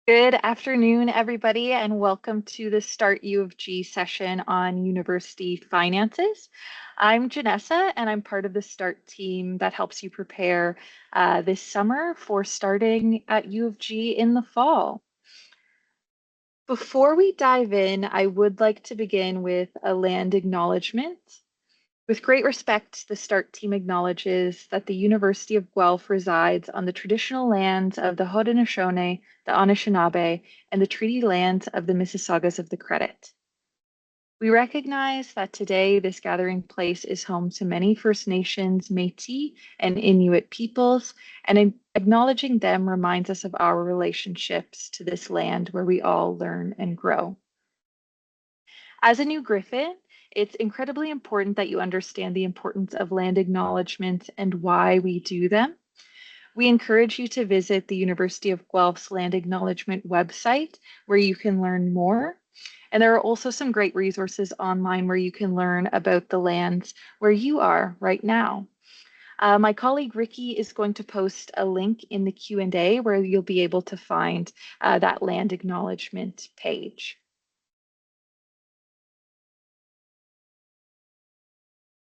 Good afternoon, everybody, and welcome to the Start U of G session on university finances. I'm Janessa, and I'm part of the START team that helps you prepare this summer for starting at U of G in the fall. Before we dive in, I would like to begin with a land acknowledgement. With great respect, the START team acknowledges that the University of Guelph resides on the traditional lands of the Haudenosaunee, the Anishinaabe, and the treaty lands of the Mississaugas of the Credit. We recognize that today this gathering place is home to many First Nations, Métis, and Inuit peoples, and acknowledging them reminds us of our relationships to this land where we all learn and grow. As a new Griffin, it's incredibly important that you understand the importance of land acknowledgements and why we do them. We encourage you to visit the University of Guelph's Land Acknowledgement website, where you can learn more. And there are also some great resources online where you can learn about the lands where you are right now. My colleague Ricky is going to post a link in the Q&A where you'll be able to find that land acknowledgement page.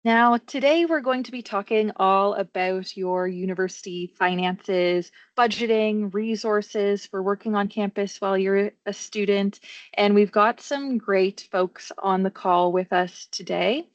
Now, today we're going to be talking all about your university finances, budgeting, resources for working on campus while you're a student. And we've got some great folks on the call with us today.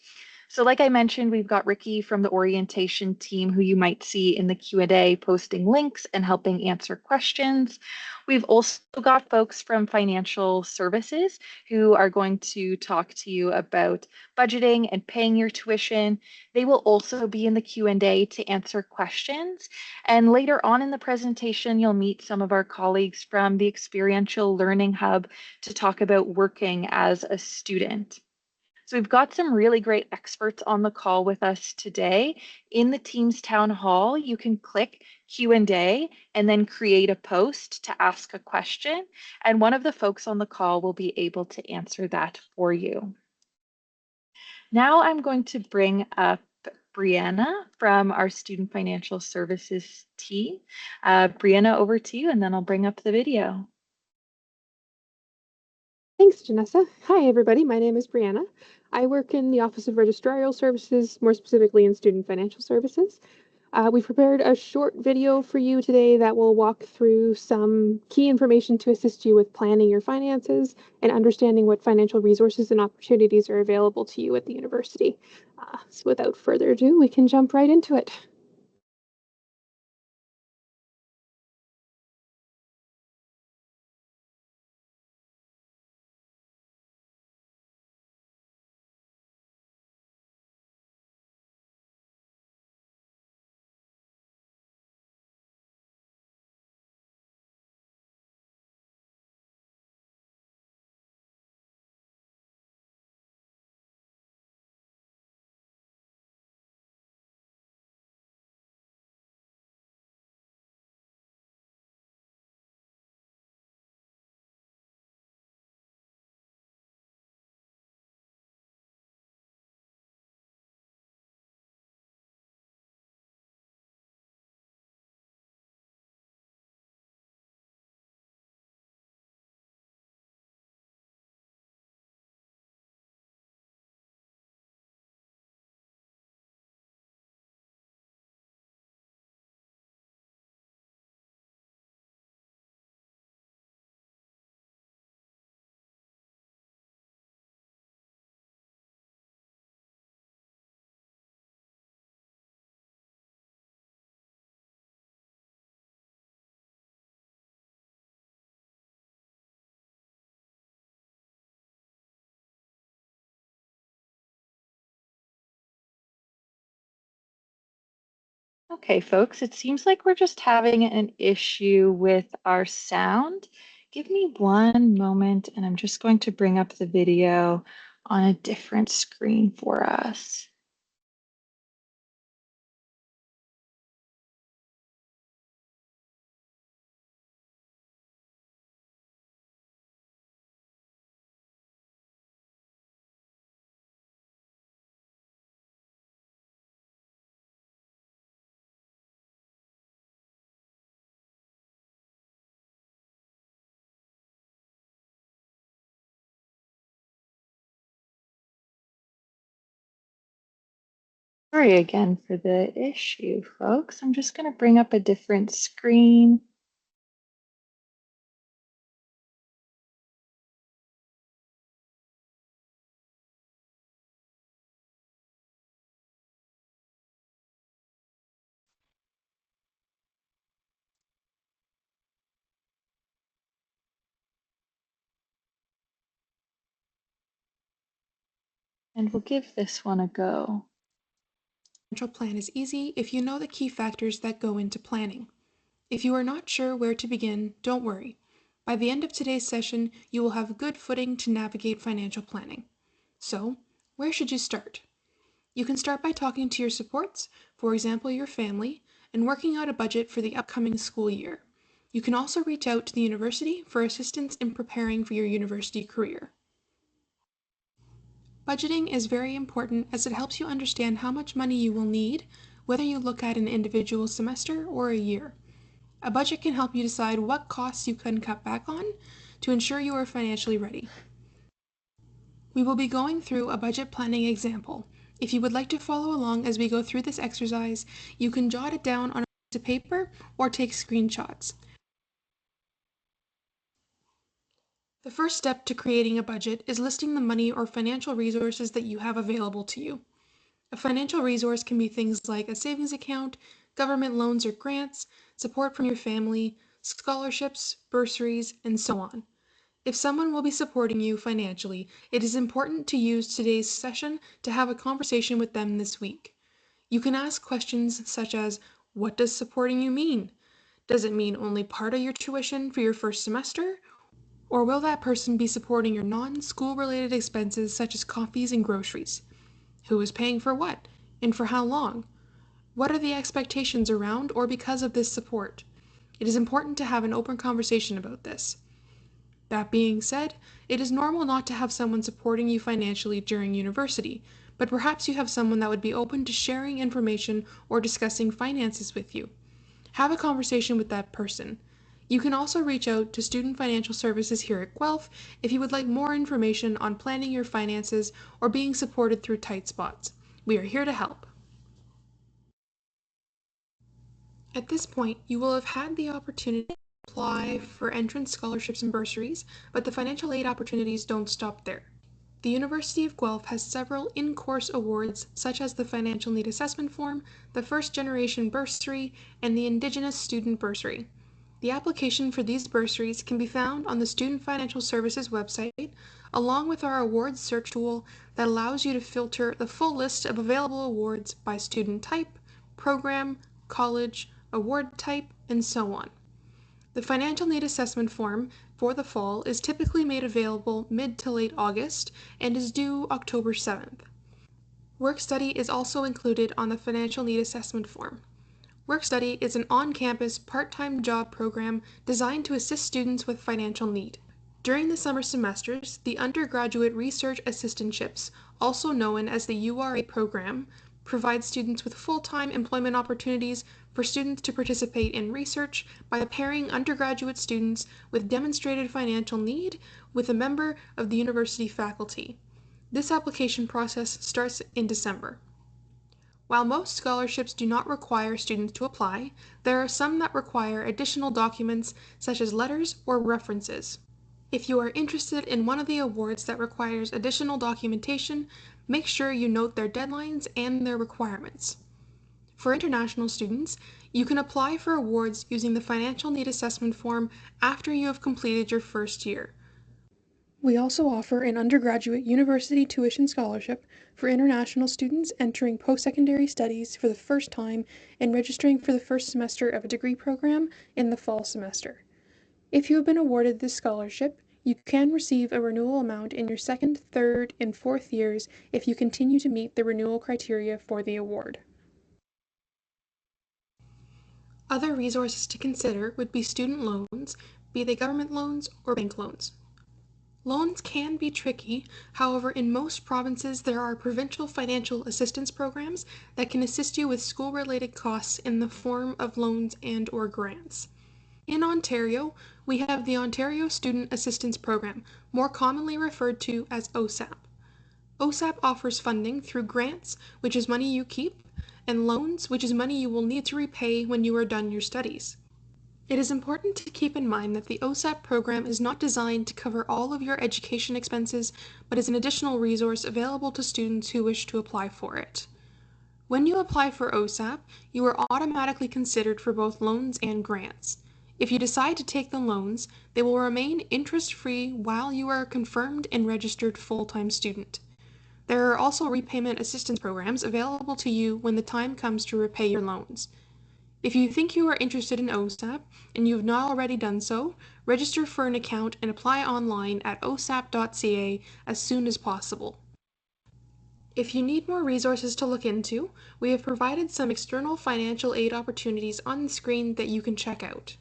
So like I mentioned, we've got Ricky from the orientation team who you might see in the Q&A posting links and helping answer questions. We've also got folks from financial services who are going to talk to you about budgeting and paying your tuition. They will also be in the Q&A to answer questions. And later on in the presentation, you'll meet some of our colleagues from the Experiential Learning Hub to talk about working as a student. So we've got some really great experts on the call with us today. In the Teams Town Hall, you can click Q&A and then create a post to ask a question. And one of the folks on the call will be able to answer that for you. Now I'm going to bring up Brianna from our Student Financial Services team. Brianna, over to you, and then I'll bring up the video. Thanks, Janessa. Hi, everybody. My name is Brianna. I work in the Office of Registrarial Services, more specifically in Student Financial Services. We've prepared a short video for you today that will walk through some key information to assist you with planning your finances and understanding what financial resources and opportunities are available to you at the university. So without further ado, we can jump right into it. Okay, folks, it seems like we're just having an issue with our sound. Give me one moment, and I'm just going to bring up the video on a different screen for us. Sorry again for the issue, folks. I'm just going to bring up a different screen. And we'll give this one a go. Financial plan is easy if you know the key factors that go into planning. If you are not sure where to begin, don't worry. By the end of today's session, you will have good footing to navigate financial planning. So, where should you start? You can start by talking to your supports, for example, your family, and working out a budget for the upcoming school year. You can also reach out to the university for assistance in preparing for your university career. Budgeting is very important as it helps you understand how much money you will need, whether you look at an individual semester or a year. A budget can help you decide what costs you can cut back on to ensure you are financially ready. We will be going through a budget planning example. If you would like to follow along as we go through this exercise, you can jot it down on a piece of paper or take screenshots. The first step to creating a budget is listing the money or financial resources that you have available to you. A financial resource can be things like a savings account, government loans or grants, support from your family, scholarships, bursaries, and so on. If someone will be supporting you financially, it is important to use today's session to have a conversation with them this week. You can ask questions such as, what does supporting you mean? Does it mean only part of your tuition for your first semester? Or will that person be supporting your non-school related expenses such as coffees and groceries? Who is paying for what? And for how long? What are the expectations around or because of this support? It is important to have an open conversation about this. That being said, it is normal not to have someone supporting you financially during university, but perhaps you have someone that would be open to sharing information or discussing finances with you. Have a conversation with that person. You can also reach out to Student Financial Services here at Guelph if you would like more information on planning your finances or being supported through tight spots. We are here to help. At this point, you will have had the opportunity to apply for entrance scholarships and bursaries, but the financial aid opportunities don't stop there. The University of Guelph has several in-course awards such as the Financial Need Assessment Form, the First Generation Bursary, and the Indigenous Student Bursary. The application for these bursaries can be found on the Student Financial Services website, along with our awards search tool that allows you to filter the full list of available awards by student type, program, college, award type, and so on. The Financial Need Assessment Form for the fall is typically made available mid to late August and is due October 7th. Work study is also included on the Financial Need Assessment Form. Work study is an on-campus part-time job program designed to assist students with financial need. During the summer semesters, the Undergraduate Research Assistantships, also known as the URA program, provides students with full-time employment opportunities for students to participate in research by pairing undergraduate students with demonstrated financial need with a member of the university faculty. This application process starts in December. While most scholarships do not require students to apply, there are some that require additional documents such as letters or references. If you are interested in one of the awards that requires additional documentation, make sure you note their deadlines and their requirements. For international students, you can apply for awards using the Financial Need Assessment Form after you have completed your first year. We also offer an undergraduate university tuition scholarship for international students entering post-secondary studies for the first time and registering for the first semester of a degree program in the fall semester. If you have been awarded this scholarship, you can receive a renewal amount in your second, third, and fourth years if you continue to meet the renewal criteria for the award. Other resources to consider would be student loans, be they government loans or bank loans. Loans can be tricky, however, in most provinces there are provincial financial assistance programs that can assist you with school-related costs in the form of loans and/or grants. In Ontario, we have the Ontario Student Assistance Program, more commonly referred to as OSAP. OSAP offers funding through grants, which is money you keep, and loans, which is money you will need to repay when you are done your studies. It is important to keep in mind that the OSAP program is not designed to cover all of your education expenses, but is an additional resource available to students who wish to apply for it. When you apply for OSAP, you are automatically considered for both loans and grants. If you decide to take the loans, they will remain interest-free while you are a confirmed and registered full-time student. There are also repayment assistance programs available to you when the time comes to repay your loans. If you think you are interested in OSAP and you have not already done so, register for an account and apply online at osap.ca as soon as possible. If you need more resources to look into, we have provided some external financial aid opportunities on the screen that you can check out.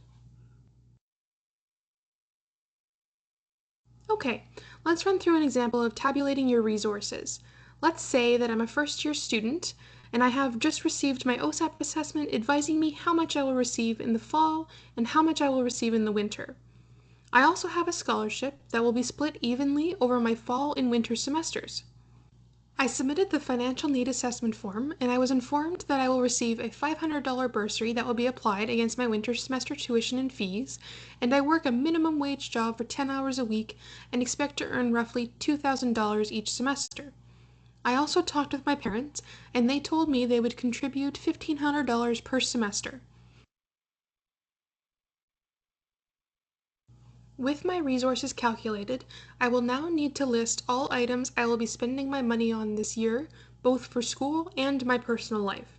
Okay, let's run through an example of tabulating your resources. Let's say that I'm a first-year student and I have just received my OSAP assessment advising me how much I will receive in the fall and how much I will receive in the winter. I also have a scholarship that will be split evenly over my fall and winter semesters. I submitted the financial need assessment form and I was informed that I will receive a $500 bursary that will be applied against my winter semester tuition and fees, and I work a minimum wage job for 10 hours a week and expect to earn roughly $2,000 each semester. I also talked with my parents and they told me they would contribute $1,500 per semester. With my resources calculated, I will now need to list all items I will be spending my money on this year, both for school and my personal life.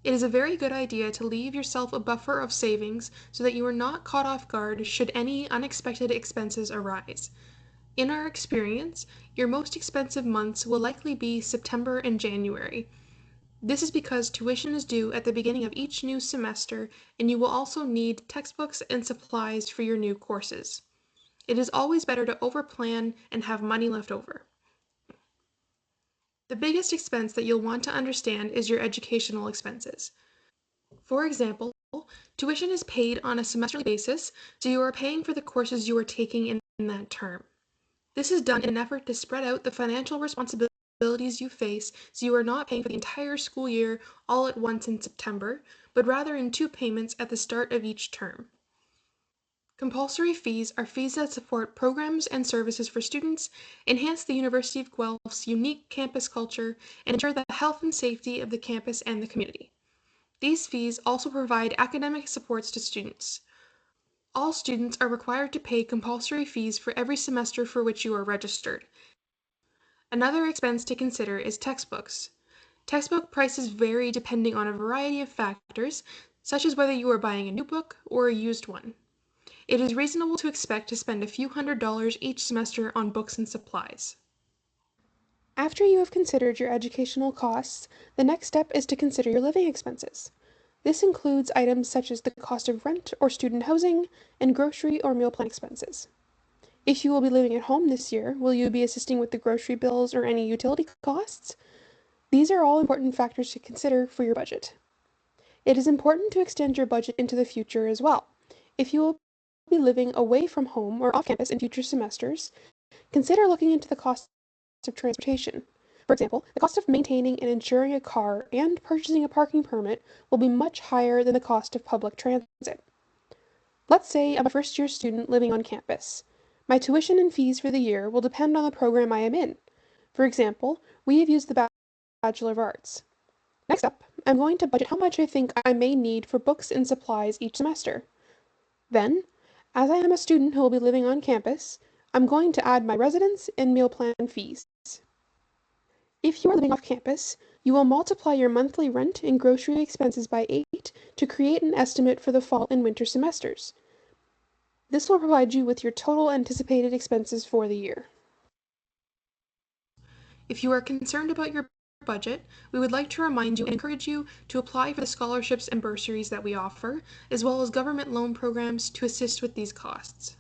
It is a very good idea to leave yourself a buffer of savings so that you are not caught off guard should any unexpected expenses arise. In our experience, your most expensive months will likely be September and January. This is because tuition is due at the beginning of each new semester, and you will also need textbooks and supplies for your new courses. It is always better to overplan and have money left over. The biggest expense that you'll want to understand is your educational expenses. For example, tuition is paid on a semesterly basis, so you are paying for the courses you are taking in that term. This is done in an effort to spread out the financial responsibilities you face, so you are not paying for the entire school year all at once in September, but rather in 2 payments at the start of each term. Compulsory fees are fees that support programs and services for students, enhance the University of Guelph's unique campus culture, and ensure the health and safety of the campus and the community. These fees also provide academic supports to students. All students are required to pay compulsory fees for every semester for which you are registered. Another expense to consider is textbooks. Textbook prices vary depending on a variety of factors, such as whether you are buying a new book or a used one. It is reasonable to expect to spend a few $100s each semester on books and supplies. After you have considered your educational costs, the next step is to consider your living expenses. This includes items such as the cost of rent or student housing and grocery or meal plan expenses. If you will be living at home this year, will you be assisting with the grocery bills or any utility costs? These are all important factors to consider for your budget. It is important to extend your budget into the future as well. If you will be living away from home or off campus in future semesters, consider looking into the costs of transportation. For example, the cost of maintaining and insuring a car and purchasing a parking permit will be much higher than the cost of public transit. Let's say I'm a first-year student living on campus. My tuition and fees for the year will depend on the program I am in. For example, we have used the Bachelor of Arts. Next up, I'm going to budget how much I think I may need for books and supplies each semester. Then, as I am a student who will be living on campus, I'm going to add my residence and meal plan fees. If you are living off campus, you will multiply your monthly rent and grocery expenses by 8 to create an estimate for the fall and winter semesters. This will provide you with your total anticipated expenses for the year. If you are concerned about your budget, we would like to remind you and encourage you to apply for the scholarships and bursaries that we offer, as well as government loan programs to assist with these costs.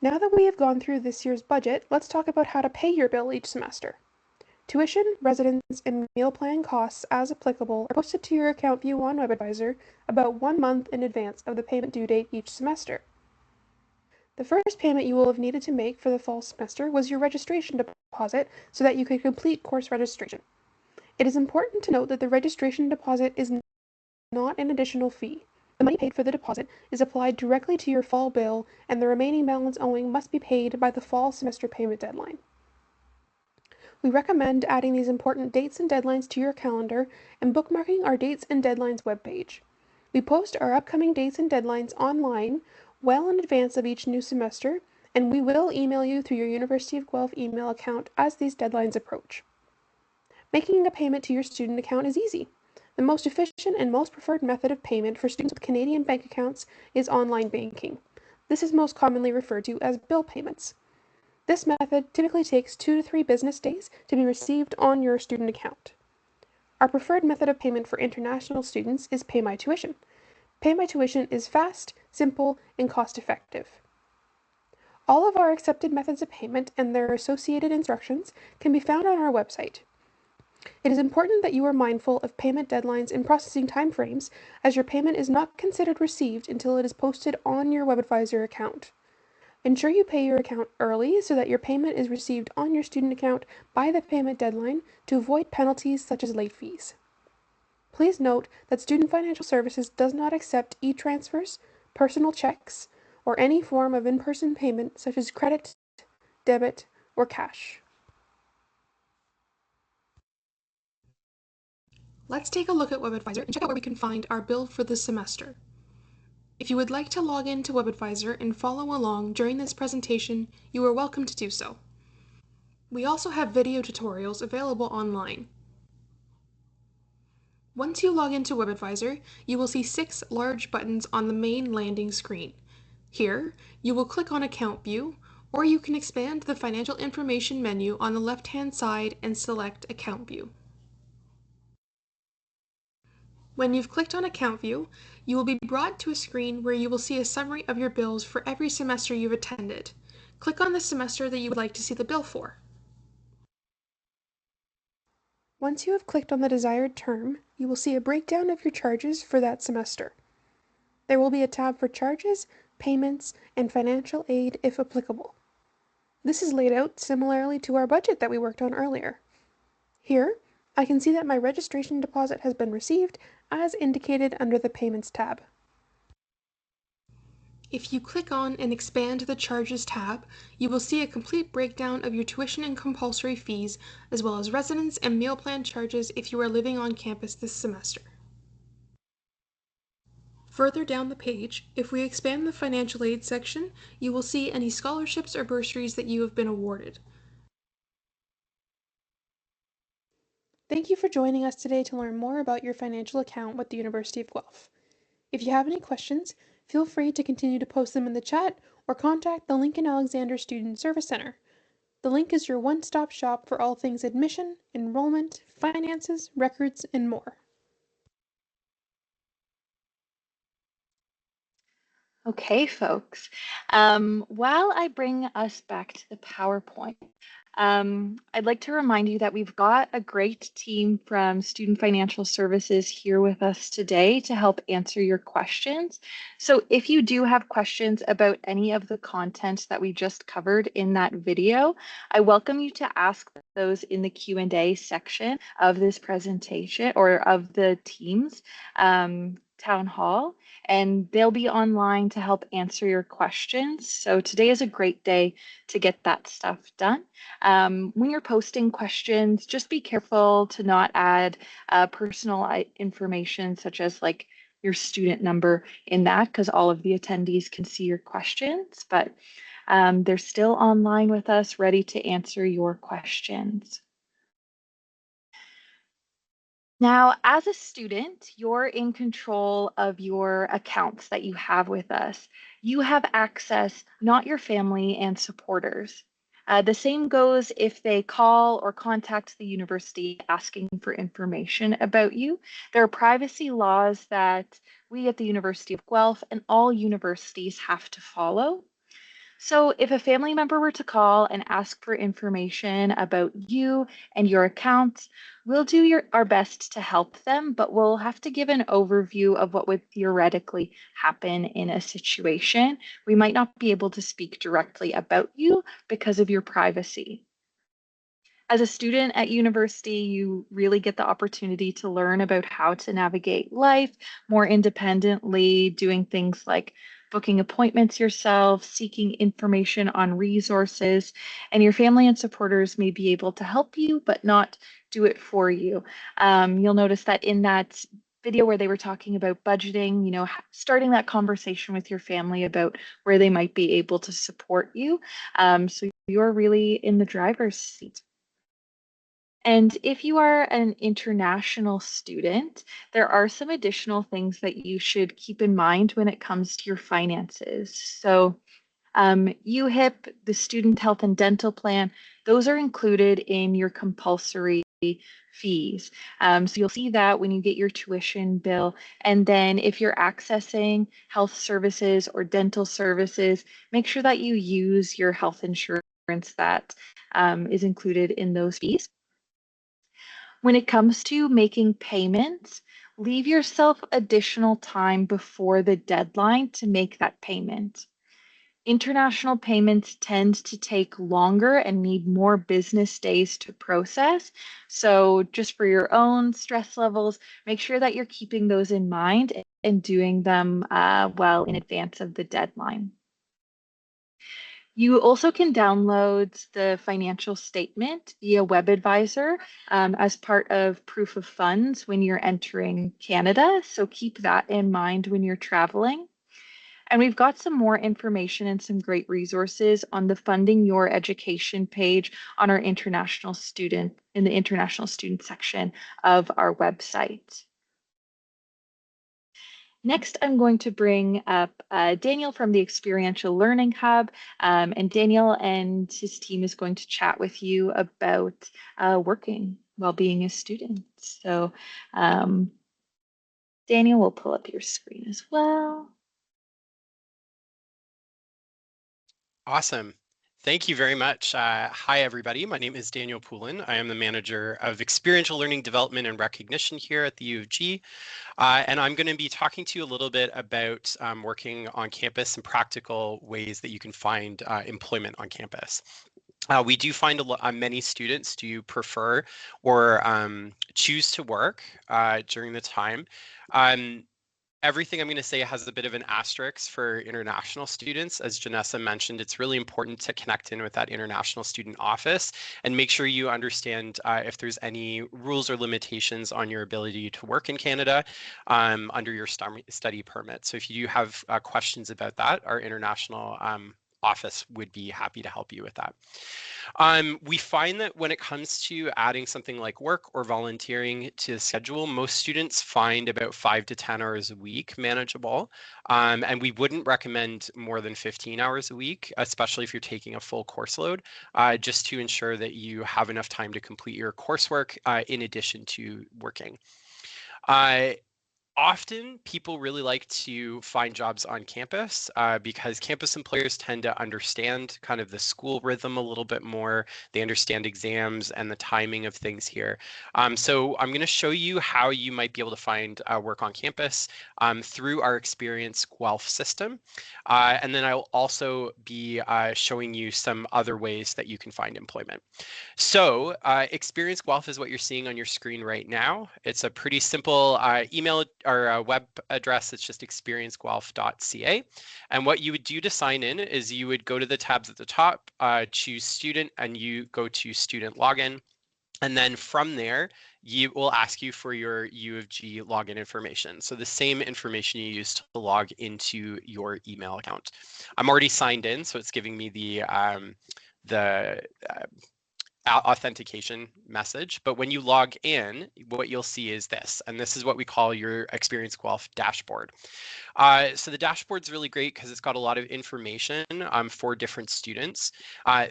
Now that we have gone through this year's budget, let's talk about how to pay your bill each semester. Tuition, residence, and meal plan costs as applicable are posted to your account view on WebAdvisor about 1 month in advance of the payment due date each semester. The first payment you will have needed to make for the fall semester was your registration deposit so that you could complete course registration. It is important to note that the registration deposit is not an additional fee. The money paid for the deposit is applied directly to your fall bill, and the remaining balance owing must be paid by the fall semester payment deadline. We recommend adding these important dates and deadlines to your calendar and bookmarking our Dates and Deadlines webpage. We post our upcoming dates and deadlines online well in advance of each new semester, and we will email you through your University of Guelph email account as these deadlines approach. Making a payment to your student account is easy. The most efficient and most preferred method of payment for students with Canadian bank accounts is online banking. This is most commonly referred to as bill payments. This method typically takes 2 to 3 business days to be received on your student account. Our preferred method of payment for international students is Pay My Tuition. Pay My Tuition is fast, simple, and cost-effective. All of our accepted methods of payment and their associated instructions can be found on our website. It is important that you are mindful of payment deadlines and processing timeframes, as your payment is not considered received until it is posted on your WebAdvisor account. Ensure you pay your account early so that your payment is received on your student account by the payment deadline to avoid penalties such as late fees. Please note that Student Financial Services does not accept e-transfers, personal checks, or any form of in-person payment such as credit, debit, or cash. Let's take a look at WebAdvisor and check out where we can find our bill for the semester. If you would like to log into WebAdvisor and follow along during this presentation, you are welcome to do so. We also have video tutorials available online. Once you log into WebAdvisor, you will see 6 large buttons on the main landing screen. Here, you will click on Account View, or you can expand the Financial Information menu on the left-hand side and select Account View. When you've clicked on Account View, you will be brought to a screen where you will see a summary of your bills for every semester you've attended. Click on the semester that you would like to see the bill for. Once you have clicked on the desired term, you will see a breakdown of your charges for that semester. There will be a tab for charges, payments, and financial aid if applicable. This is laid out similarly to our budget that we worked on earlier. Here, I can see that my registration deposit has been received as indicated under the Payments tab. If you click on and expand the Charges tab, you will see a complete breakdown of your tuition and compulsory fees, as well as residence and meal plan charges if you are living on campus this semester. Further down the page, if we expand the financial aid section, you will see any scholarships or bursaries that you have been awarded. Thank you for joining us today to learn more about your financial account with the University of Guelph. If you have any questions, feel free to continue to post them in the chat or contact the Lincoln Alexander Student Service Center. The link is your one-stop shop for all things admission, enrollment, finances, records, and more. Okay, folks. While I bring us back to the PowerPoint, I'd like to remind you that we've got a great team from Student Financial Services here with us today to help answer your questions. So if you do have questions about any of the content that we just covered in that video, I welcome you to ask those in the Q&A section of this presentation or of the Teams town hall, and they'll be online to help answer your questions. So today is a great day to get that stuff done. When you're posting questions, just be careful to not add personal information such as like your student number in that, because all of the attendees can see your questions, but they're still online with us, ready to answer your questions. Now, as a student, you're in control of your accounts that you have with us. You have access, not your family and supporters. The same goes if they call or contact the university asking for information about you. There are privacy laws that we at the University of Guelph and all universities have to follow. So, if a family member were to call and ask for information about you and your accounts, we'll do our best to help them, but we'll have to give an overview of what would theoretically happen in a situation. We might not be able to speak directly about you because of your privacy. As a student at university, you really get the opportunity to learn about how to navigate life more independently, doing things like booking appointments yourself, seeking information on resources, and your family and supporters may be able to help you, but not do it for you. You'll notice that in that video where they were talking about budgeting, starting that conversation with your family about where they might be able to support you. So you're really in the driver's seat. And if you are an international student, there are some additional things that you should keep in mind when it comes to your finances. So, UHIP, the Student Health and Dental Plan, those are included in your compulsory fees. So you'll see that when you get your tuition bill. And then if you're accessing health services or dental services, make sure that you use your health insurance that is included in those fees. When it comes to making payments, leave yourself additional time before the deadline to make that payment. International payments tend to take longer and need more business days to process. So, just for your own stress levels, make sure that you're keeping those in mind and doing them well in advance of the deadline. You also can download the financial statement via WebAdvisor as part of proof of funds when you're entering Canada. So keep that in mind when you're traveling. And we've got some more information and some great resources on the Funding Your Education page on our international student in the international student section of our website. Next, I'm going to bring up Daniel from the Experiential Learning Hub, and Daniel and his team is going to chat with you about working while being a student. So Daniel will pull up your screen as well. Awesome. Thank you very much. Hi, everybody. My name is Daniel Poulin. I am the manager of experiential learning development and recognition here at the U of G. And I'm going to be talking to you a little bit about working on campus and practical ways that you can find employment on campus. We do find many students do prefer or choose to work during the time. Everything I'm going to say has a bit of an asterisk for international students. As Janessa mentioned, it's really important to connect in with that international student office and make sure you understand if there's any rules or limitations on your ability to work in Canada under your study permit. So if you do have questions about that, our international office would be happy to help you with that. We find that when it comes to adding something like work or volunteering to the schedule, most students find about 5 to 10 hours a week manageable. And we wouldn't recommend more than 15 hours a week, especially if you're taking a full course load, just to ensure that you have enough time to complete your coursework in addition to working. Often people really like to find jobs on campus because campus employers tend to understand kind of the school rhythm a little bit more. They understand exams and the timing of things here. So I'm going to show you how you might be able to find work on campus through our Experience Guelph system. And then I'll also be showing you some other ways that you can find employment. So Experience Guelph is what you're seeing on your screen right now. It's a pretty simple email or a web address. It's just experienceguelph.ca. And what you would do to sign in is you would go to the tabs at the top, choose student, and you go to student login. And then from there, you will ask you for your U of G login information. So the same information you use to log into your email account. I'm already signed in, so it's giving me the authentication message. But when you log in, what you'll see is this, and this is what we call your Experience Guelph dashboard. So the dashboard is really great because it's got a lot of information for different students.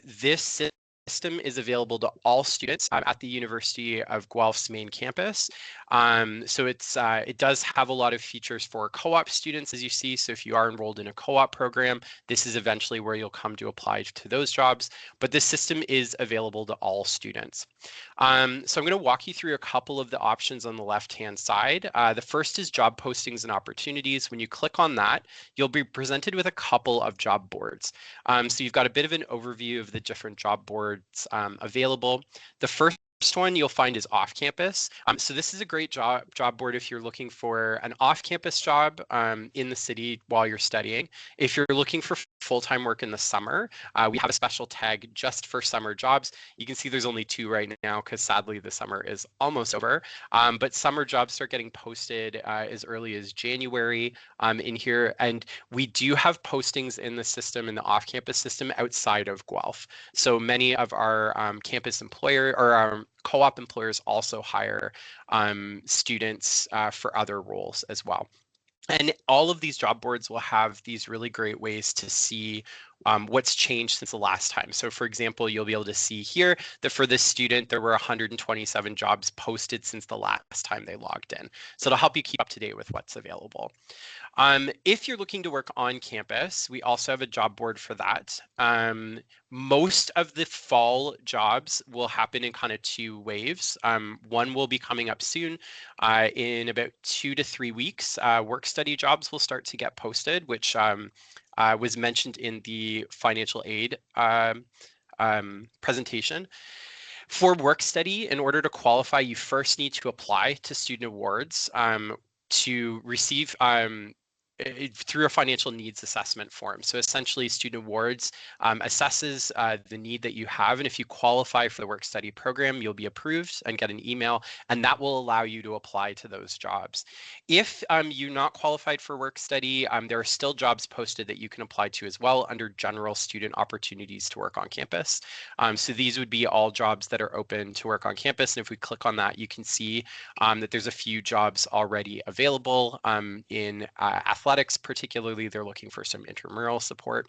This system is available to all students at the University of Guelph's main campus. So it does have a lot of features for co-op students, as you see. So if you are enrolled in a co-op program, this is eventually where you'll come to apply to those jobs. But this system is available to all students. So I'm going to walk you through a couple of the options on the left-hand side. The first is job postings and opportunities. When you click on that, you'll be presented with a couple of job boards. So you've got a bit of an overview of the different job boards available. The first one you'll find is off campus. So this is a great job board if you're looking for an off-campus job in the city while you're studying. If you're looking for full-time work in the summer, we have a special tag just for summer jobs. You can see there's only 2 right now because sadly the summer is almost over. But summer jobs start getting posted as early as January in here. And we do have postings in the system, in the off-campus system outside of Guelph. So many of our campus employer or our co-op employers also hire students for other roles as well. And all of these job boards will have these really great ways to see what's changed since the last time. So for example, you'll be able to see here that for this student, there were 127 jobs posted since the last time they logged in. So it'll help you keep up to date with what's available. If you're looking to work on campus, we also have a job board for that. Most of the fall jobs will happen in kind of 2 waves. One will be coming up soon. In about 2 to 3 weeks, work study jobs will start to get posted, which was mentioned in the financial aid presentation. For work study, in order to qualify, you first need to apply to student awards to receive through a financial needs assessment form. So essentially Student Awards assesses the need that you have, and if you qualify for the work study program, you'll be approved and get an email, and that will allow you to apply to those jobs. If you're not qualified for work study, there are still jobs posted that you can apply to as well under general student opportunities to work on campus. So these would be all jobs that are open to work on campus, and if we click on that, you can see that there's a few jobs already available in athletics. Particularly, they're looking for some intramural support.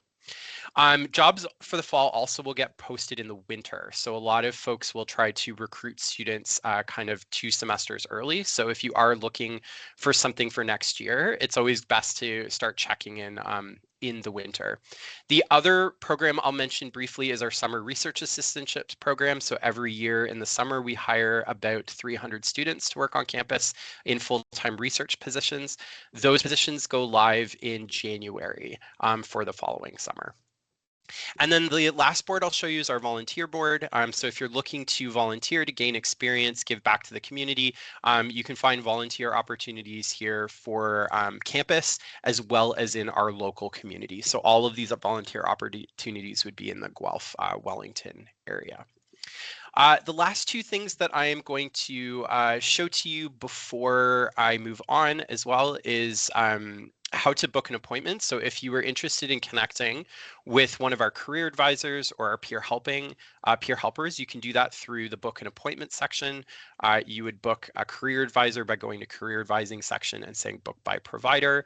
Jobs for the fall also will get posted in the winter. So a lot of folks will try to recruit students kind of 2 semesters early. So if you are looking for something for next year, it's always best to start checking in the winter. The other program I'll mention briefly is our summer research assistantships program. So every year in the summer, we hire about 300 students to work on campus in full-time research positions. Those positions go live in January for the following summer. And then the last board I'll show you is our volunteer board. So if you're looking to volunteer to gain experience, give back to the community, you can find volunteer opportunities here for campus as well as in our local community. So all of these volunteer opportunities would be in the Guelph, Wellington area. The last 2 things that I am going to show to you before I move on as well is how to book an appointment. So if you were interested in connecting with one of our career advisors or our peer helpers, you can do that through the book an appointment section. You would book a career advisor by going to career advising section and saying book by provider.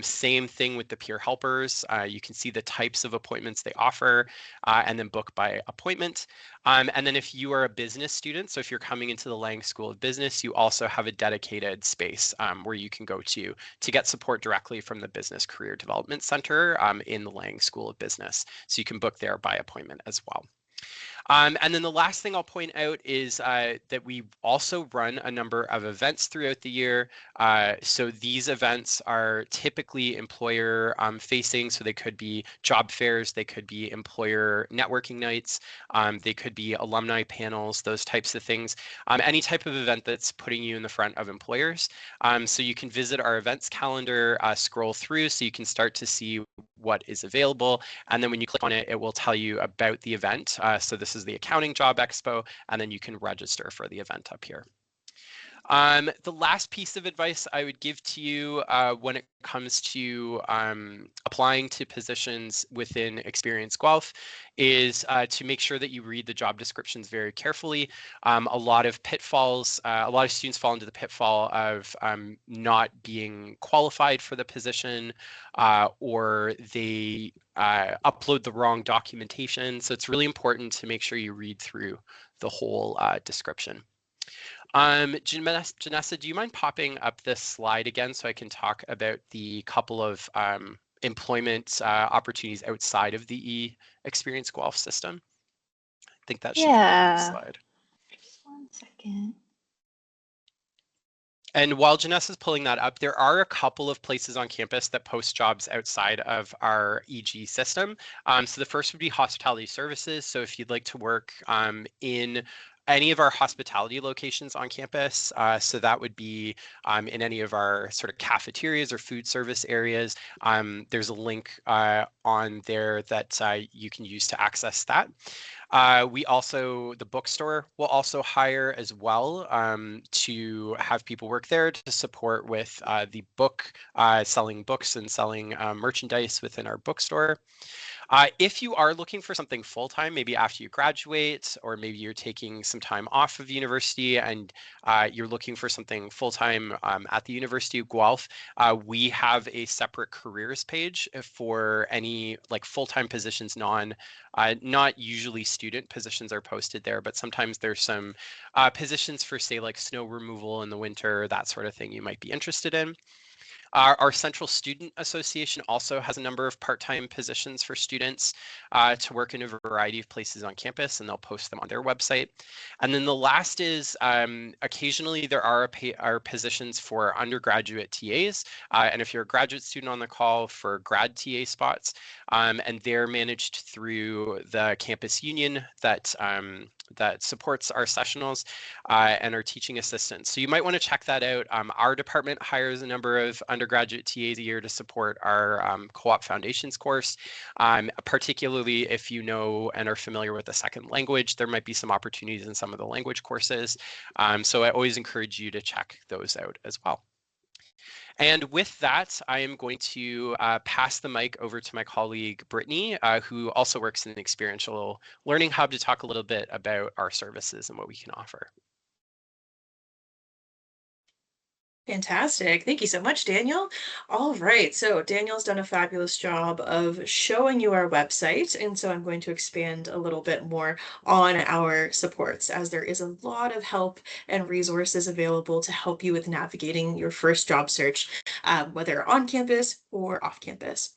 Same thing with the peer helpers. You can see the types of appointments they offer and then book by appointment. And then if you are a business student, so if you're coming into the Lang School of Business, you also have a dedicated space where you can go to get support directly from the Business Career Development Center in the Lang School of Business. So you can book there by appointment as well. And then the last thing I'll point out is that we also run a number of events throughout the year. So these events are typically employer facing, so they could be job fairs, they could be employer networking nights, they could be alumni panels, those types of things. Any type of event that's putting you in the front of employers. So you can visit our events calendar, scroll through so you can start to see what is available. And then when you click on it, it will tell you about the event. So this is the Accounting Job Expo, and then you can register for the event up here. The last piece of advice I would give to you when it comes to applying to positions within Experience Guelph is to make sure that you read the job descriptions very carefully. A lot of students fall into the pitfall of not being qualified for the position or they upload the wrong documentation. So it's really important to make sure you read through the whole description. Janessa, do you mind popping up this slide again so I can talk about the couple of employment opportunities outside of the eXperience Guelph system? I think that should be the next slide. Just 1 second. And while Janessa's pulling that up, there are a couple of places on campus that post jobs outside of our EG system. So the first would be hospitality services. So if you'd like to work in any of our hospitality locations on campus, so that would be in any of our sort of cafeterias or food service areas, there's a link on there that you can use to access that. The bookstore will also hire as well to have people work there to support with the book, selling books and selling merchandise within our bookstore. If you are looking for something full-time, maybe after you graduate, or maybe you're taking some time off of university and you're looking for something full-time at the University of Guelph, we have a separate careers page for any like full-time positions, not usually student positions are posted there, but sometimes there's some positions for, say, like snow removal in the winter, that sort of thing you might be interested in. Our Central Student Association also has a number of part-time positions for students to work in a variety of places on campus, and they'll post them on their website. And then the last is occasionally there are positions for undergraduate TAs, and if you're a graduate student on the call, for grad TA spots, and they're managed through the campus union that supports our sessionals and our teaching assistants. So you might want to check that out. Our department hires a number of undergraduate TAs a year to support our Co-op Foundations course. Particularly if you know and are familiar with a second language, there might be some opportunities in some of the language courses. So I always encourage you to check those out as well. And with that, I am going to pass the mic over to my colleague, Brittany, who also works in the Experiential Learning Hub, to talk a little bit about our services and what we can offer. Fantastic. Thank you so much, Daniel. All right. So Daniel's done a fabulous job of showing you our website. And so I'm going to expand a little bit more on our supports, as there is a lot of help and resources available to help you with navigating your first job search, whether on campus or off campus.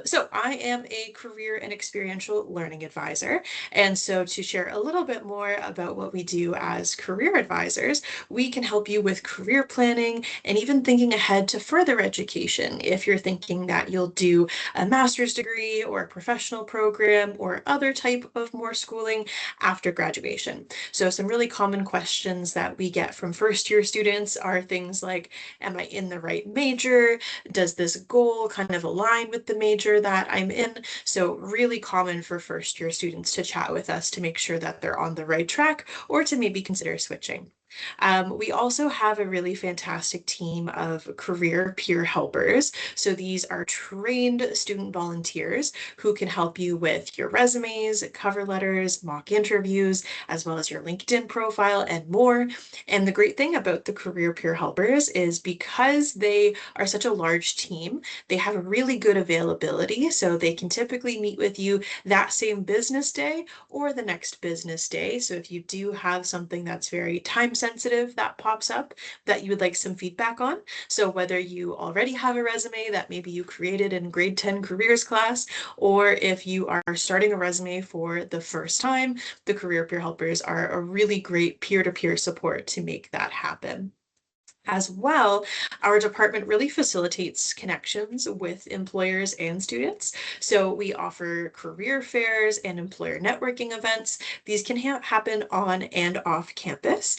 So I am a career and experiential learning advisor. And so to share a little bit more about what we do as career advisors, we can help you with career planning and even thinking ahead to further education. If you're thinking that you'll do a master's degree or a professional program or other type of more schooling after graduation. So some really common questions that we get from first-year students are things like, am I in the right major? Does this goal kind of align with the major that I'm in? So really common for first-year students to chat with us to make sure that they're on the right track, or to maybe consider switching. We also have a really fantastic team of career peer helpers. So these are trained student volunteers who can help you with your resumes, cover letters, mock interviews, as well as your LinkedIn profile and more. And the great thing about the career peer helpers is because they are such a large team, they have a really good availability. So they can typically meet with you that same business day or the next business day. So if you do have something that's very time sensitive that pops up that you would like some feedback on. So whether you already have a resume that maybe you created in grade 10 careers class, or if you are starting a resume for the first time, the career peer helpers are a really great peer-to-peer support to make that happen. As well, our department really facilitates connections with employers and students. So we offer career fairs and employer networking events. These can happen on and off campus.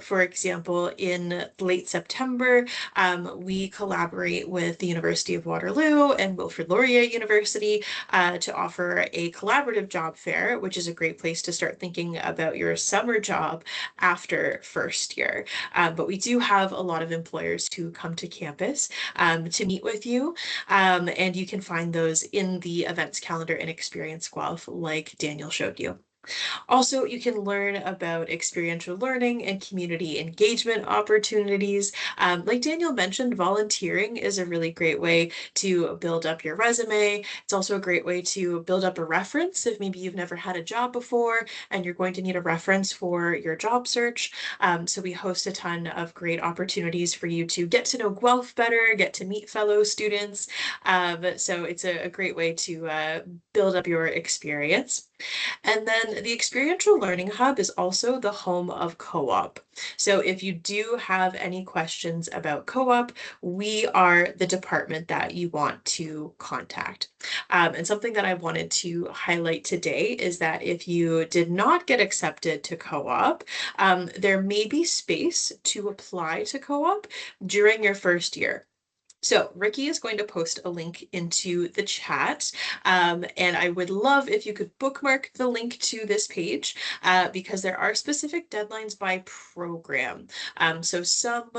For example, in late September, we collaborate with the University of Waterloo and Wilfrid Laurier University to offer a collaborative job fair, which is a great place to start thinking about your summer job after first year. But we do have a lot of employers who come to campus to meet with you, and you can find those in the events calendar in eXperience Guelph, like Daniel showed you. Also, you can learn about experiential learning and community engagement opportunities. Like Daniel mentioned, volunteering is a really great way to build up your resume. It's also a great way to build up a reference if maybe you've never had a job before and you're going to need a reference for your job search. So we host a ton of great opportunities for you to get to know Guelph better, get to meet fellow students. So it's a great way to build up your experience. And then the Experiential Learning Hub is also the home of co-op. So if you do have any questions about co-op, we are the department that you want to contact. And something that I wanted to highlight today is that if you did not get accepted to co-op, there may be space to apply to co-op during your first year. So Ricky is going to post a link into the chat, and I would love if you could bookmark the link to this page because there are specific deadlines by program. So some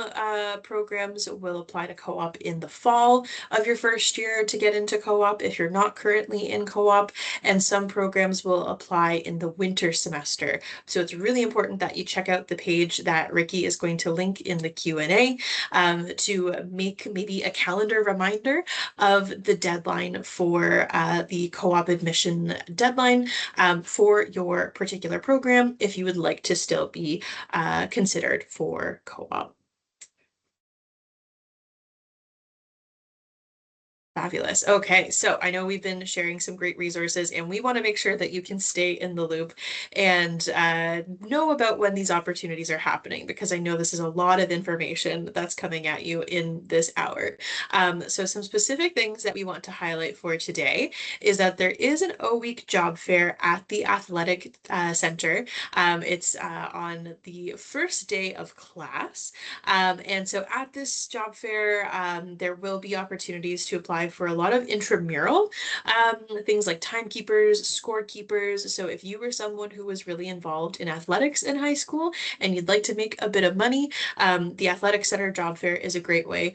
programs will apply to co-op in the fall of your first year to get into co-op if you're not currently in co-op, and some programs will apply in the winter semester. So it's really important that you check out the page that Ricky is going to link in the Q&A to make maybe a calendar reminder of the deadline for the co-op admission deadline for your particular program if you would like to still be considered for co-op. Fabulous. Okay, so I know we've been sharing some great resources and we want to make sure that you can stay in the loop and know about when these opportunities are happening because I know this is a lot of information that's coming at you in this hour. So some specific things that we want to highlight for today is that there is an O-Week job fair at the Athletic Center. It's on the first day of class. And so at this job fair, there will be opportunities to apply for a lot of intramural things like timekeepers, scorekeepers. So if you were someone who was really involved in athletics in high school and you'd like to make a bit of money, the Athletic Center job fair is a great way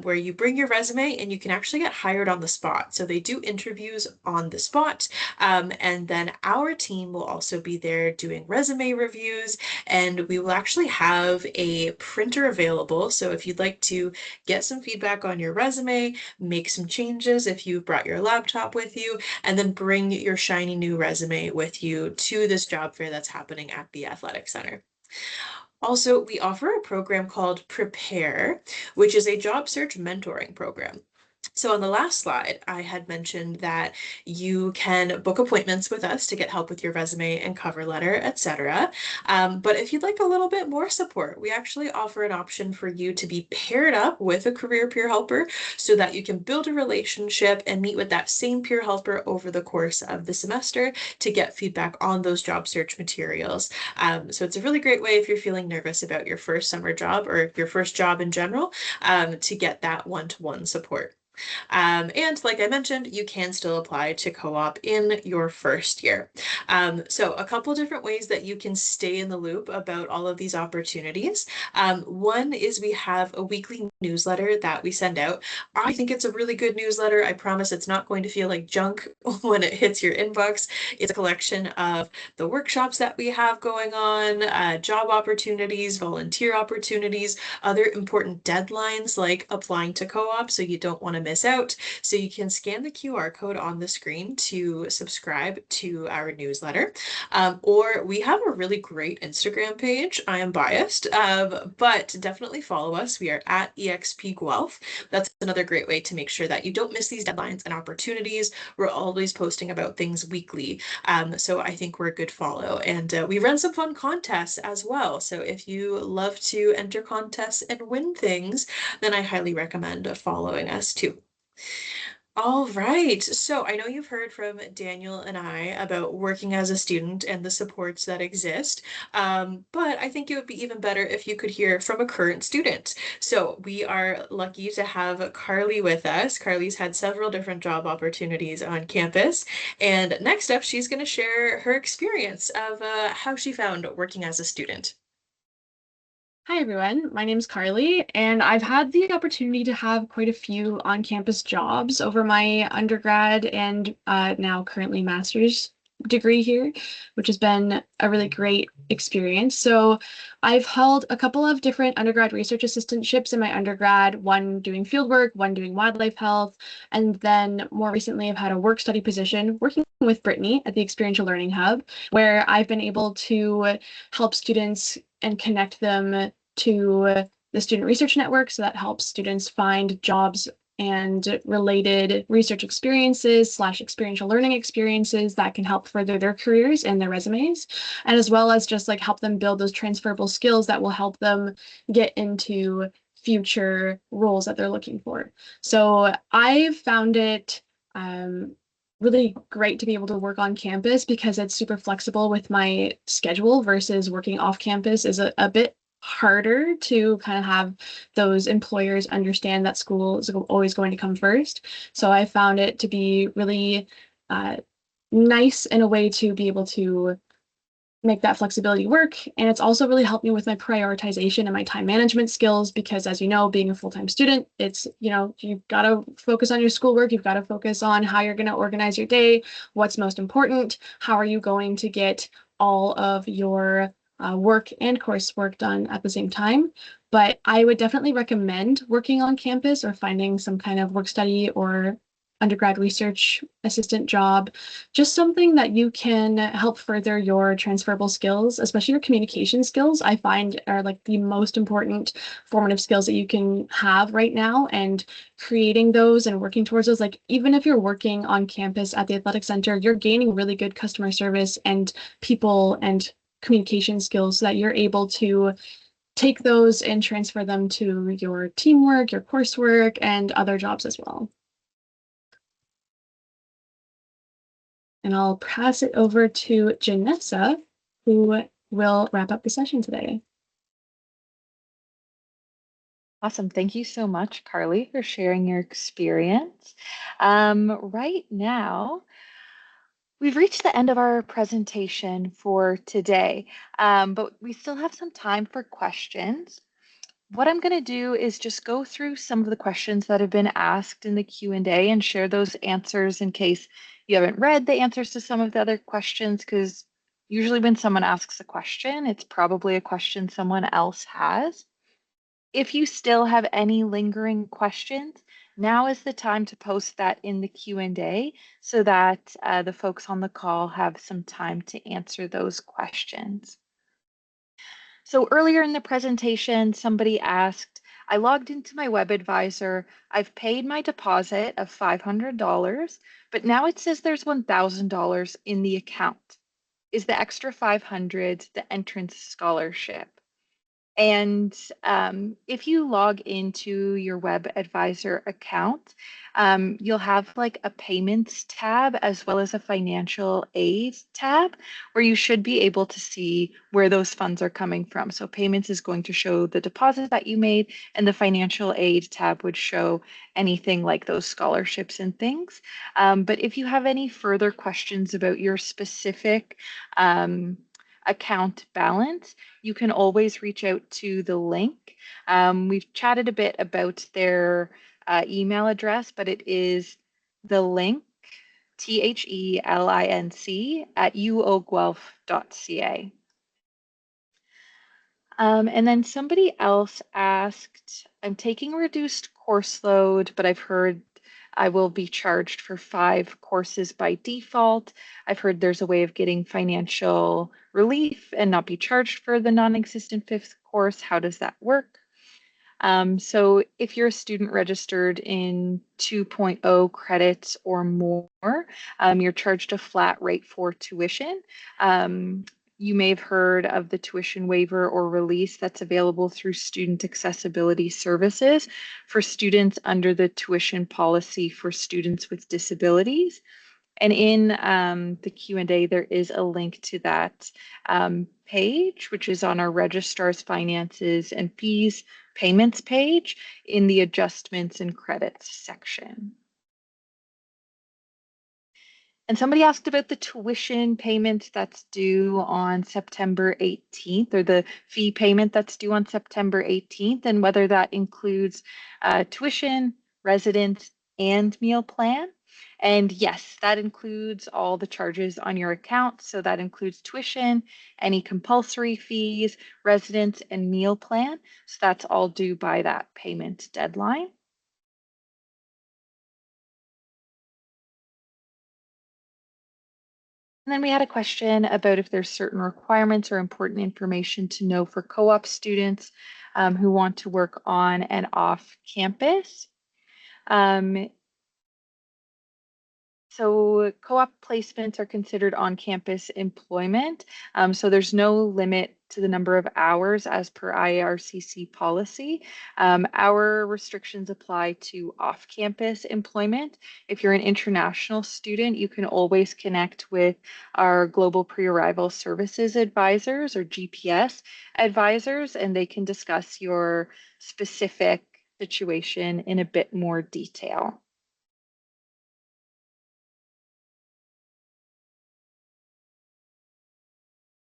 where you bring your resume and you can actually get hired on the spot. So they do interviews on the spot. And then our team will also be there doing resume reviews, and we will actually have a printer available. So if you'd like to get some feedback on your resume, make some changes if you brought your laptop with you, and then bring your shiny new resume with you to this job fair that's happening at the Athletic Center. Also, we offer a program called Prepare, which is a job search mentoring program. So on the last slide, I had mentioned that you can book appointments with us to get help with your resume and cover letter, etc. But if you'd like a little bit more support, we actually offer an option for you to be paired up with a career peer helper so that you can build a relationship and meet with that same peer helper over the course of the semester to get feedback on those job search materials. So it's a really great way if you're feeling nervous about your first summer job or your first job in general to get that one-to-one support. And like I mentioned, you can still apply to co-op in your first year. So a couple different ways that you can stay in the loop about all of these opportunities. One is we have a weekly newsletter that we send out. I think it's a really good newsletter. I promise it's not going to feel like junk when it hits your inbox. It's a collection of the workshops that we have going on, job opportunities, volunteer opportunities, other important deadlines like applying to co-op, so you don't want to miss out. So you can scan the QR code on the screen to subscribe to our newsletter. Or we have a really great Instagram page. I am biased, but definitely follow us. We are at EXP Guelph. That's another great way to make sure that you don't miss these deadlines and opportunities. We're always posting about things weekly. So I think we're a good follow. And we run some fun contests as well. So if you love to enter contests and win things, then I highly recommend following us too. All right, so I know you've heard from Daniel and I about working as a student and the supports that exist, but I think it would be even better if you could hear from a current student. So we are lucky to have Carly with us. Carly's had several different job opportunities on campus, and next up, she's going to share her experience of how she found working as a student. Hi everyone, my name's Carly, and I've had the opportunity to have quite a few on-campus jobs over my undergrad and now currently master's degree here, which has been a really great experience. So I've held a couple of different undergrad research assistantships in my undergrad, one doing fieldwork, one doing wildlife health, and then more recently I've had a work study position working with Brittany at the Experiential Learning Hub, where I've been able to help students and connect them to the Student Research Network. So that helps students find jobs and related research experiences / experiential learning experiences that can help further their careers and their resumes, and as well as just like help them build those transferable skills that will help them get into future roles that they're looking for. So I found it really great to be able to work on campus because it's super flexible with my schedule versus working off campus is a bit harder to kind of have those employers understand that school is always going to come first. So I found it to be really nice in a way to be able to make that flexibility work. And it's also really helped me with my prioritization and my time management skills because, as you know, being a full-time student, it's, you've got to focus on your schoolwork. You've got to focus on how you're going to organize your day, what's most important, how are you going to get all of your work and coursework done at the same time. But I would definitely recommend working on campus or finding some kind of work study or undergrad research assistant job, just something that you can help further your transferable skills, especially your communication skills, I find are like the most important formative skills that you can have right now. And creating those and working towards those, like even if you're working on campus at the athletic center, you're gaining really good customer service and people and communication skills so that you're able to take those and transfer them to your teamwork, your coursework, and other jobs as well. And I'll pass it over to Janessa, who will wrap up the session today. Awesome. Thank you so much, Carly, for sharing your experience. Right now, we've reached the end of our presentation for today, but we still have some time for questions. What I'm going to do is just go through some of the questions that have been asked in the Q&A and share those answers in case you haven't read the answers to some of the other questions, because usually when someone asks a question, it's probably a question someone else has. If you still have any lingering questions, now is the time to post that in the Q&A so that the folks on the call have some time to answer those questions. So earlier in the presentation, somebody asked, I logged into my web advisor. I've paid my deposit of $500, but now it says there's $1,000 in the account. Is the extra $500 the entrance scholarship? And if you log into your web advisor account, you'll have like a payments tab as well as a financial aid tab where you should be able to see where those funds are coming from. So payments is going to show the deposit that you made, and the financial aid tab would show anything like those scholarships and things. But if you have any further questions about your specific account balance, you can always reach out to the link. We've chatted a bit about their email address, but it is the link, THELINC @uoguelph.ca. And then somebody else asked, I'm taking reduced course load, but I've heard I will be charged for 5 courses by default. I've heard there's a way of getting financial relief and not be charged for the non-existent 5th course. How does that work? So if you're a student registered in 2.0 credits or more, you're charged a flat rate for tuition. You may have heard of the tuition waiver or release that's available through Student Accessibility Services for students under the tuition policy for students with disabilities. And in the Q&A, there is a link to that page, which is on our Registrar's Finances and Fees Payments page in the Adjustments and Credits section. And somebody asked about the tuition payment that's due on September 18th, or the fee payment that's due on September 18th, and whether that includes tuition, residence, and meal plan. And yes, that includes all the charges on your account. So that includes tuition, any compulsory fees, residence, and meal plan. So that's all due by that payment deadline. And then we had a question about if there's certain requirements or important information to know for co-op students who want to work on and off campus. So co-op placements are considered on-campus employment. So there's no limit to the number of hours as per IRCC policy. Our restrictions apply to off-campus employment. If you're an international student, you can always connect with our Global Pre-Arrival Services Advisors or GPS advisors, and they can discuss your specific situation in a bit more detail.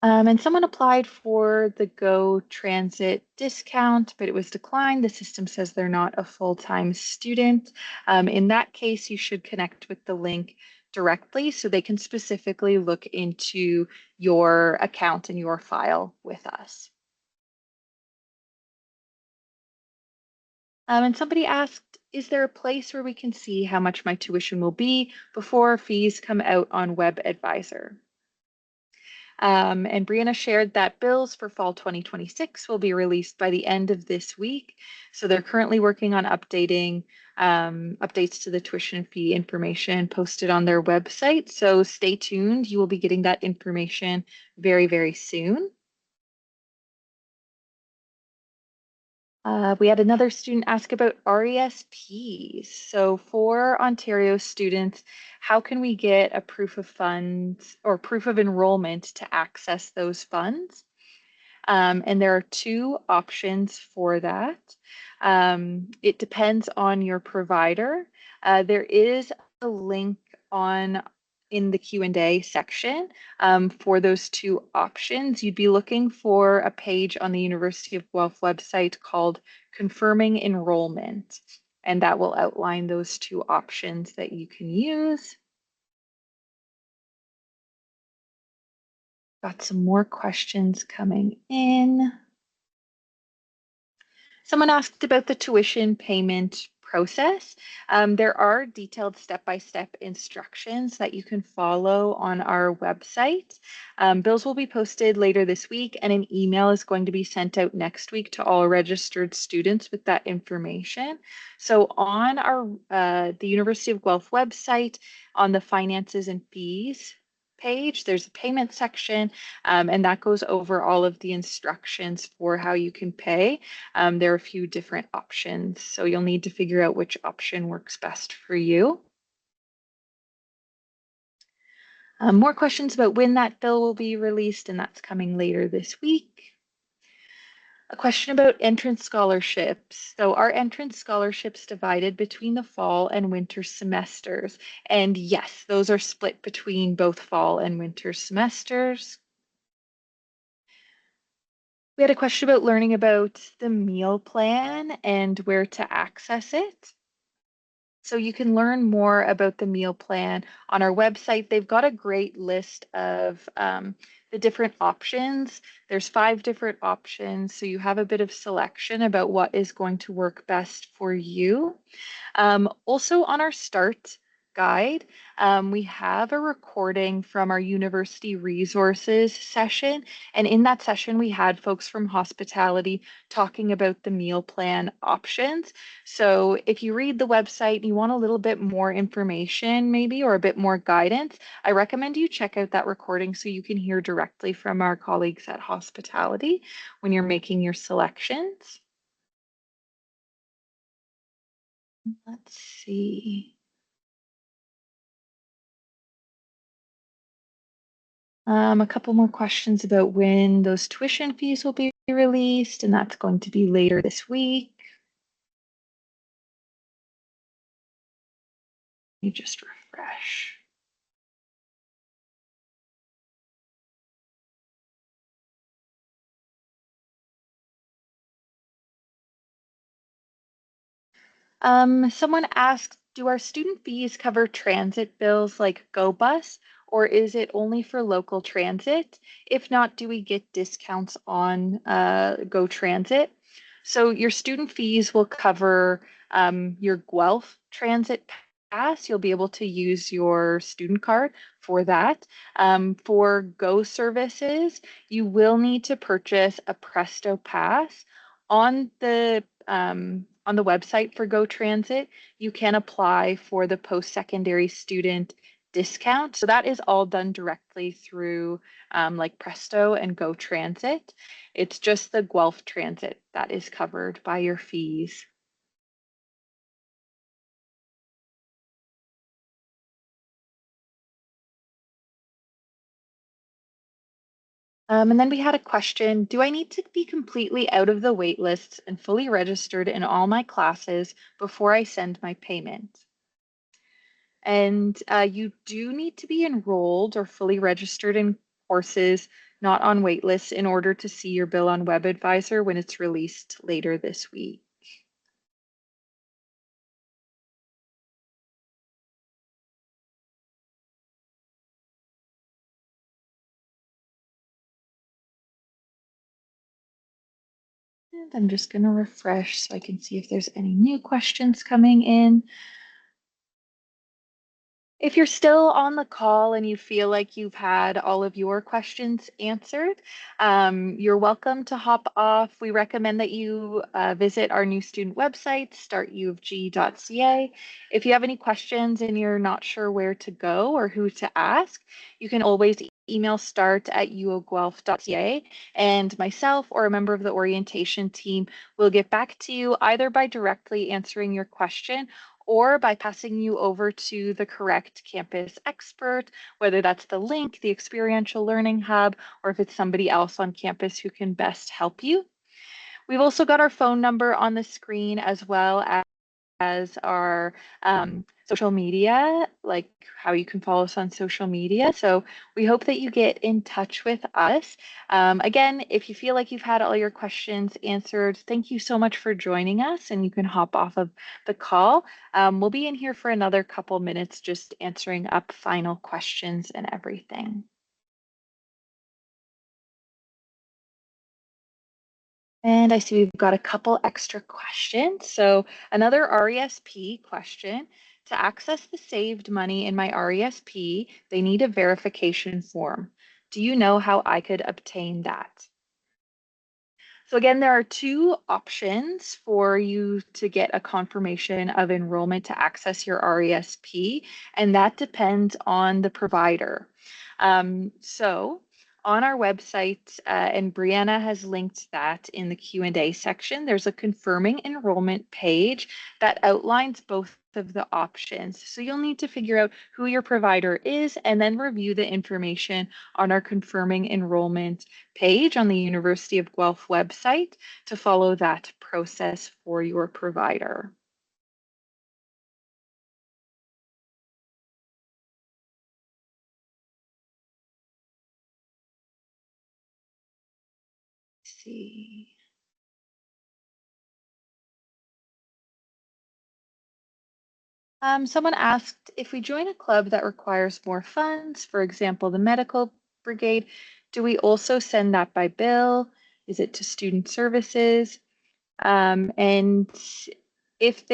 And someone applied for the Go Transit discount, but it was declined. The system says they're not a full-time student. In that case, you should connect with the link directly so they can specifically look into your account and your file with us. And somebody asked, is there a place where we can see how much my tuition will be before fees come out on WebAdvisor? And Brianna shared that bills for fall 2026 will be released by the end of this week. So they're currently working on updating updates to the tuition fee information posted on their website. So stay tuned. You will be getting that information very, very soon. We had another student ask about RESPs. So for Ontario students, how can we get a proof of funds or proof of enrollment to access those funds? And there are two options for that. It depends on your provider. There is a link on in the Q&A section for those two options. You'd be looking for a page on the University of Guelph website called Confirming Enrollment, and that will outline those two options that you can use. Got some more questions coming in. Someone asked about the tuition payment process. There are detailed step-by-step instructions that you can follow on our website. Bills will be posted later this week, and an email is going to be sent out next week to all registered students with that information. So on our the University of Guelph website, on the finances and fees page, there's a payment section, and that goes over all of the instructions for how you can pay. There are a few different options, so you'll need to figure out which option works best for you. More questions about when that bill will be released, and that's coming later this week. A question about entrance scholarships. So our entrance scholarships divided between the fall and winter semesters. And yes, those are split between both fall and winter semesters. We had a question about learning about the meal plan and where to access it. So you can learn more about the meal plan on our website. They've got a great list of the different options. There's 5 different options, so you have a bit of selection about what is going to work best for you. Also on our start guide, we have a recording from our university resources session. And in that session, we had folks from hospitality talking about the meal plan options. So if you read the website and you want a little bit more information, maybe, or a bit more guidance, I recommend you check out that recording so you can hear directly from our colleagues at hospitality when you're making your selections. Let's see. A couple more questions about when those tuition fees will be released, and that's going to be later this week. Let me just refresh. Someone asked, do our student fees cover transit bills like GoBus, or is it only for local transit? If not, do we get discounts on Go Transit? So your student fees will cover your Guelph Transit Pass. You'll be able to use your student card for that. For Go services, you will need to purchase a Presto Pass on the website for Go Transit. You can apply for the post-secondary student discount. So that is all done directly through like Presto and Go Transit. It's just the Guelph Transit that is covered by your fees. And then we had a question, do I need to be completely out of the wait lists and fully registered in all my classes before I send my payment? And you do need to be enrolled or fully registered in courses not on wait lists in order to see your bill on WebAdvisor when it's released later this week. And I'm just going to refresh so I can see if there's any new questions coming in. If you're still on the call and you feel like you've had all of your questions answered, you're welcome to hop off. We recommend that you visit our new student website, startufg.ca. If you have any questions and you're not sure where to go or who to ask, you can always email start@uoguelph.ca, and myself or a member of the orientation team will get back to you either by directly answering your question or by passing you over to the correct campus expert, whether that's the link, the experiential learning hub, or if it's somebody else on campus who can best help you. We've also got our phone number on the screen as well as our social media, like how you can follow us on social media. So we hope that you get in touch with us. Again, if you feel like you've had all your questions answered, thank you so much for joining us, and you can hop off of the call. We'll be in here for another couple minutes just answering up final questions and everything. And I see we've got a couple extra questions. So another RESP question. To access the saved money in my RESP, they need a verification form. Do you know how I could obtain that? So again, there are two options for you to get a confirmation of enrollment to access your RESP, and that depends on the provider. So on our website, and Brianna has linked that in the Q&A section, there's a confirming enrollment page that outlines both of the options. So you'll need to figure out who your provider is and then review the information on our confirming enrollment page on the University of Guelph website to follow that process for your provider. Let's see. Someone asked, if we join a club that requires more funds, for example, the medical brigade, do we also send that by bill? Is it to student services? And if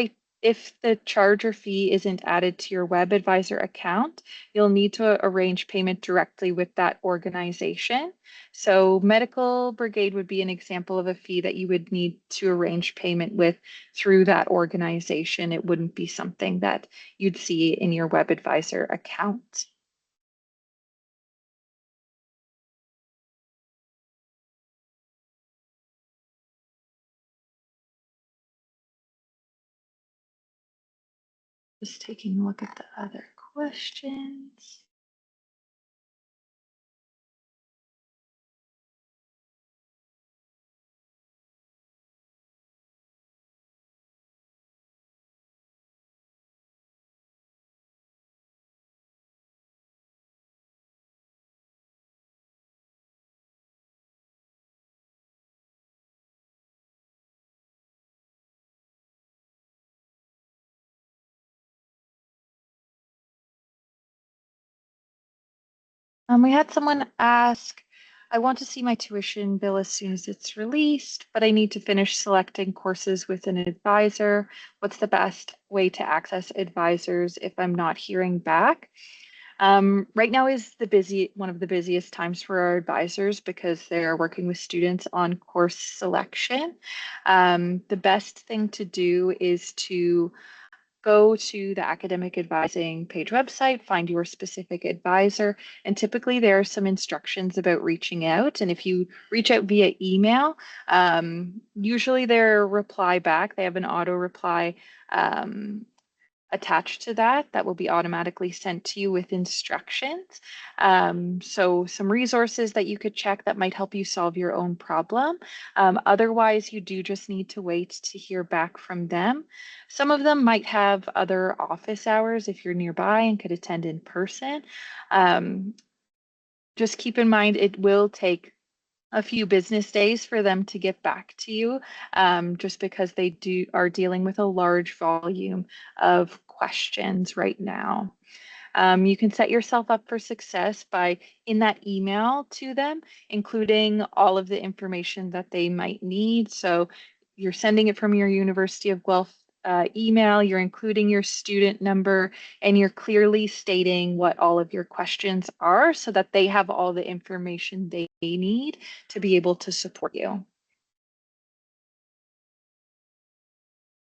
the charge or fee isn't added to your WebAdvisor account, you'll need to arrange payment directly with that organization. So Medical Brigade would be an example of a fee that you would need to arrange payment with through that organization. It wouldn't be something that you'd see in your WebAdvisor account. Just taking a look at the other questions. We had someone ask, I want to see my tuition bill as soon as it's released, but I need to finish selecting courses with an advisor. What's the best way to access advisors if I'm not hearing back? Right now is one of the busiest times for our advisors because they're working with students on course selection. The best thing to do is to go to the academic advising page website, find your specific advisor, and typically there are some instructions about reaching out. And if you reach out via email, usually their reply back, they have an auto reply um, attached to that will be automatically sent to you with instructions. So some resources that you could check that might help you solve your own problem. Otherwise, you do just need to wait to hear back from them. Some of them might have other office hours if you're nearby and could attend in person. Um, just keep in mind it will take a few business days for them to get back to you, just because they are dealing with a large volume of questions right now. You can set yourself up for success by in that email to them, including all of the information that they might need. So you're sending it from your University of Guelph email, you're including your student number, and you're clearly stating what all of your questions are so that they have all the information they need to be able to support you.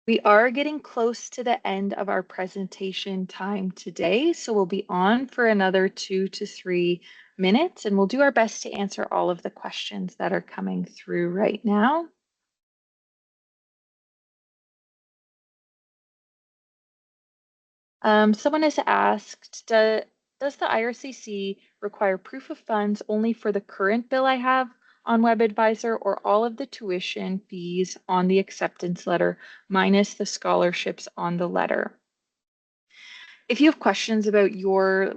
We are getting close to the end of our presentation time today, so we'll be on for another 2 to 3 minutes, and we'll do our best to answer all of the questions that are coming through right now. Someone has asked, does the IRCC require proof of funds only for the current bill I have on WebAdvisor or all of the tuition fees on the acceptance letter minus the scholarships on the letter? If you have questions about your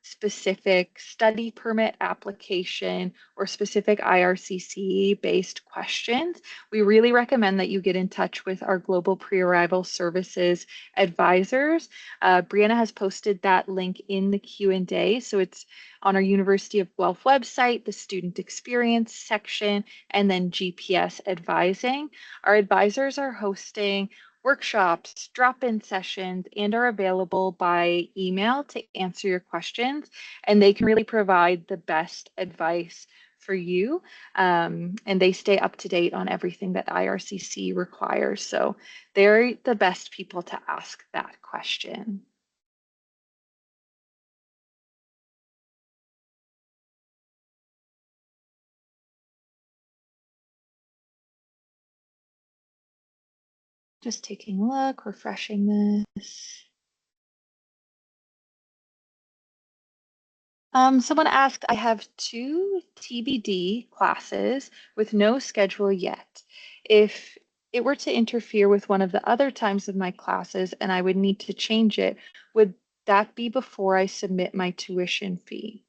specific study permit application or specific IRCC based questions, we really recommend that you get in touch with our Global Pre-Arrival Services advisors. Brianna has posted that link in the Q&A, so it's on our University of Guelph website, the student experience section, and then GPS advising. Our advisors are hosting workshops, drop-in sessions, and are available by email to answer your questions. And they can really provide the best advice for you. And they stay up to date on everything that IRCC requires. So they're the best people to ask that question. Just taking a look, refreshing this. Someone asked, I have 2 TBD classes with no schedule yet. If it were to interfere with one of the other times of my classes and I would need to change it, would that be before I submit my tuition fee?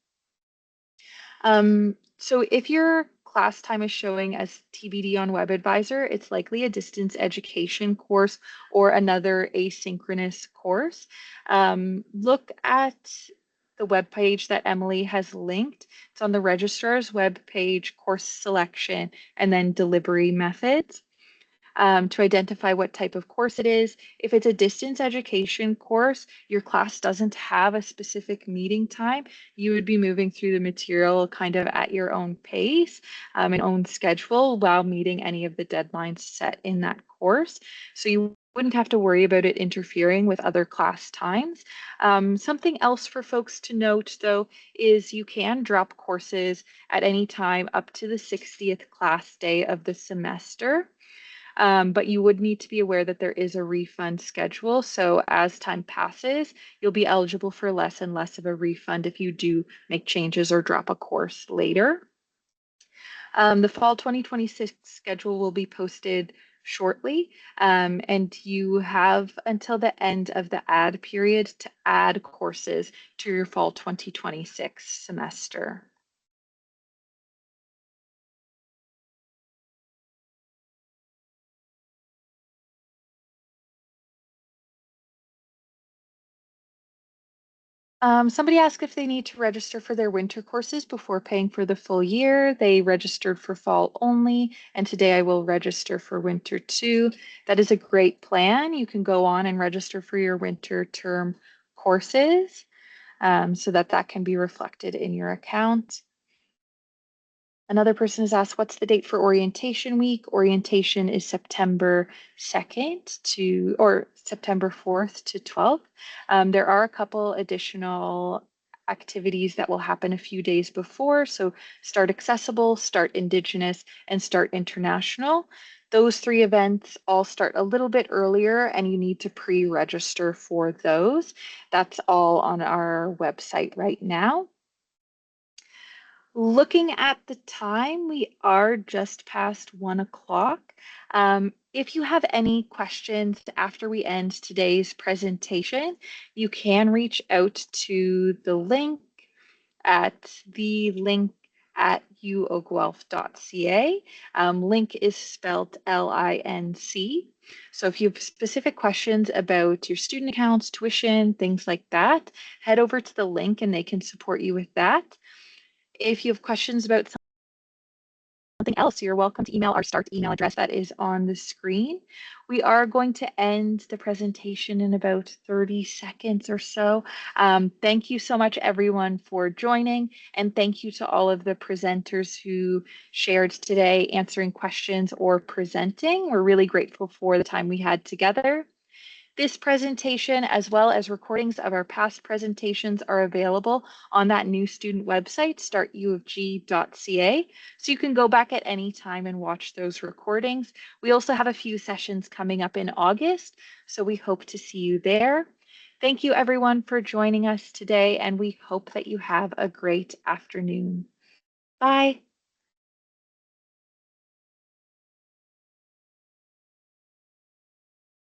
So if your class time is showing as TBD on WebAdvisor, it's likely a distance education course or another asynchronous course. Look at the web page that Emily has linked. It's on the registrar's web page, course selection, and then delivery methods. To identify what type of course it is. If it's a distance education course, your class doesn't have a specific meeting time. You would be moving through the material kind of at your own pace and own schedule while meeting any of the deadlines set in that course. So you wouldn't have to worry about it interfering with other class times. Something else for folks to note, though, is you can drop courses at any time up to the 60th class day of the semester. But you would need to be aware that there is a refund schedule. So as time passes, you'll be eligible for less and less of a refund if you do make changes or drop a course later. The fall 2026 schedule will be posted shortly, and you have until the end of the add period to add courses to your fall 2026 semester. Somebody asked if they need to register for their winter courses before paying for the full year. They registered for fall only, and today I will register for winter too. That is a great plan. You can go on and register for your winter term courses so that that can be reflected in your account. Another person has asked, what's the date for orientation week? Orientation is September 2nd or September 4th to 12th. There are a couple additional activities that will happen a few days before. So Start Accessible, Start Indigenous, and Start International. Those 3 events all start a little bit earlier and you need to pre-register for those. That's all on our website right now. Looking at the time, we are just past 1 o'clock. If you have any questions after we end today's presentation, you can reach out to the link at uoguelph.ca. Link is spelled LINC. So if you have specific questions about your student accounts, tuition, things like that, head over to the link and they can support you with that. If you have questions about something else, you're welcome to email our START email address that is on the screen. We are going to end the presentation in about 30 seconds or so. Thank you so much, everyone, for joining, and thank you to all of the presenters who shared today, answering questions or presenting. We're really grateful for the time we had together. This presentation, as well as recordings of our past presentations, are available on that new student website, startufg.ca. So you can go back at any time and watch those recordings. We also have a few sessions coming up in August, so we hope to see you there. Thank you, everyone, for joining us today, and we hope that you have a great afternoon. Bye.